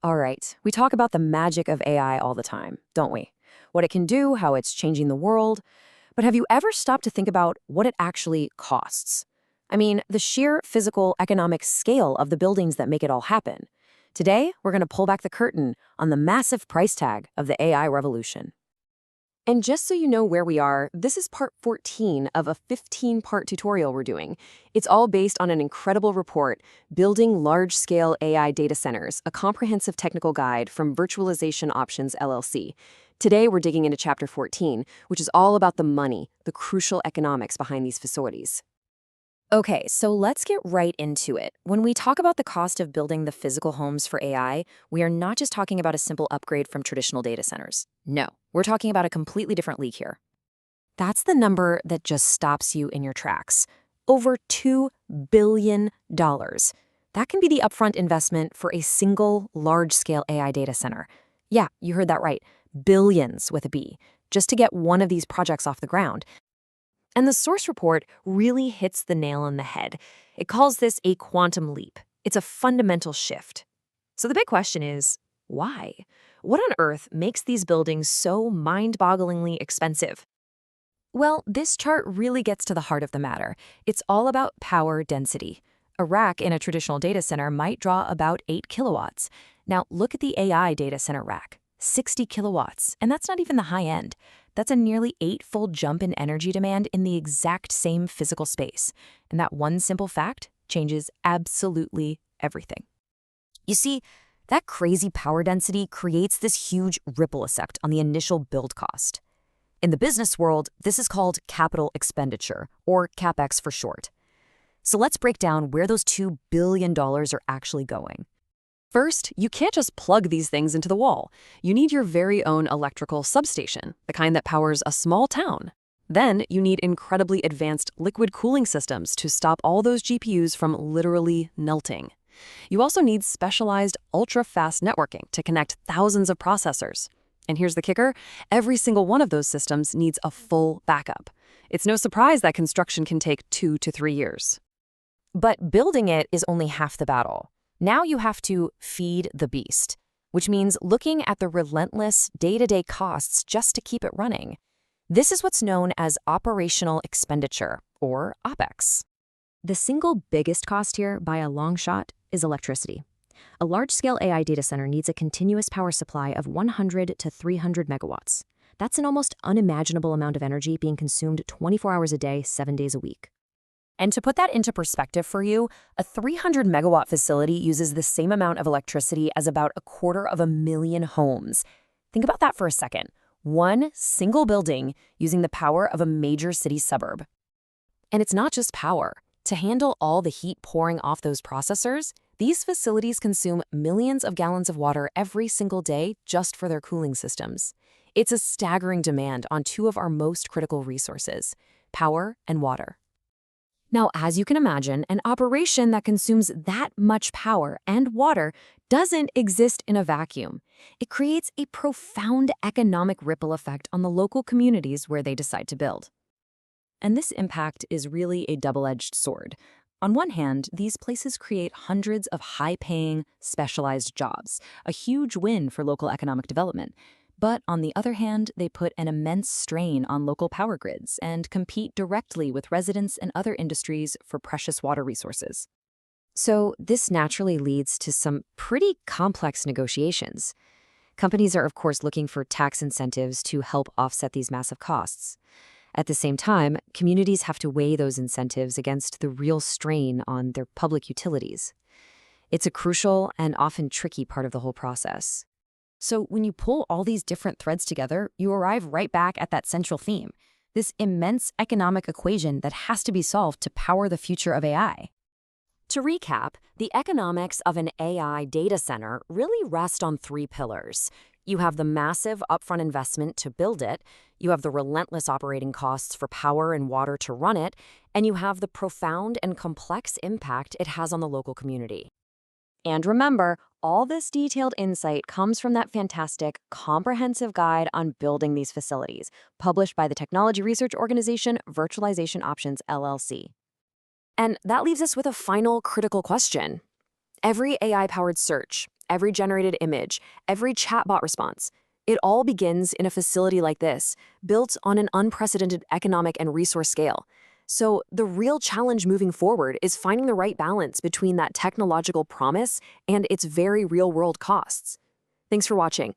All right, we talk about the magic of AI all the time, don't we? What it can do, how it's changing the world. But have you ever stopped to think about what it actually costs? I mean, the sheer physical economic scale of the buildings that make it all happen. Today, we're going to pull back the curtain on the massive price tag of the AI revolution. And just so you know where we are, this is part 14 of a 15-part tutorial we're doing. It's all based on an incredible report, Building Large-Scale AI Data Centers, a comprehensive technical guide from Virtualization Options LLC. Today, we're digging into Chapter 14, which is all about the money, the crucial economics behind these facilities. Okay, so let's get right into it. When we talk about the cost of building the physical homes for AI, we are not just talking about a simple upgrade from traditional data centers. No, we're talking about a completely different league here. That's the number that just stops you in your tracks. Over $2 billion. That can be the upfront investment for a single large-scale AI data center. Yeah, you heard that right. Billions with a B, just to get one of these projects off the ground. And the source report really hits the nail on the head. It calls this a quantum leap. It's a fundamental shift. So the big question is, why? What on earth makes these buildings so mind-bogglingly expensive? Well, this chart really gets to the heart of the matter. It's all about power density. A rack in a traditional data center might draw about 8 kilowatts. Now, look at the AI data center rack. 60 kilowatts, and that's not even the high end. That's a nearly 8-fold jump in energy demand in the exact same physical space. And that one simple fact changes absolutely everything. You see, that crazy power density creates this huge ripple effect on the initial build cost. In the business world, this is called capital expenditure, or CapEx for short. So let's break down where those $2 billion are actually going. First, you can't just plug these things into the wall. You need your very own electrical substation, the kind that powers a small town. Then, you need incredibly advanced liquid cooling systems to stop all those GPUs from literally melting. You also need specialized ultra-fast networking to connect thousands of processors. And here's the kicker, every single one of those systems needs a full backup. It's no surprise that construction can take 2 to 3 years. But building it is only half the battle. Now you have to feed the beast, which means looking at the relentless day-to-day costs just to keep it running. This is what's known as operational expenditure, or OPEX. The single biggest cost here, by a long shot, is electricity. A large-scale AI data center needs a continuous power supply of 100 to 300 megawatts. That's an almost unimaginable amount of energy being consumed 24 hours a day, 7 days a week. And to put that into perspective for you, a 300-megawatt facility uses the same amount of electricity as about 250,000 homes. Think about that for a second. One single building using the power of a major city suburb. And it's not just power. To handle all the heat pouring off those processors, these facilities consume millions of gallons of water every single day just for their cooling systems. It's a staggering demand on two of our most critical resources, power and water. Now, as you can imagine, an operation that consumes that much power and water doesn't exist in a vacuum. It creates a profound economic ripple effect on the local communities where they decide to build. And this impact is really a double-edged sword. On one hand, these places create hundreds of high-paying, specialized jobs, a huge win for local economic development. But on the other hand, they put an immense strain on local power grids and compete directly with residents and other industries for precious water resources. So this naturally leads to some pretty complex negotiations. Companies are, of course, looking for tax incentives to help offset these massive costs. At the same time, communities have to weigh those incentives against the real strain on their public utilities. It's a crucial and often tricky part of the whole process. So when you pull all these different threads together, you arrive right back at that central theme, this immense economic equation that has to be solved to power the future of AI. To recap, the economics of an AI data center really rest on 3 pillars. You have the massive upfront investment to build it, you have the relentless operating costs for power and water to run it, and you have the profound and complex impact it has on the local community. And remember, all this detailed insight comes from that fantastic, comprehensive guide on building these facilities, published by the technology research organization Virtualization Options LLC. And that leaves us with a final critical question. Every AI-powered search, every generated image, every chatbot response. It all begins in a facility like this, built on an unprecedented economic and resource scale. So the real challenge moving forward is finding the right balance between that technological promise and its very real-world costs. Thanks for watching.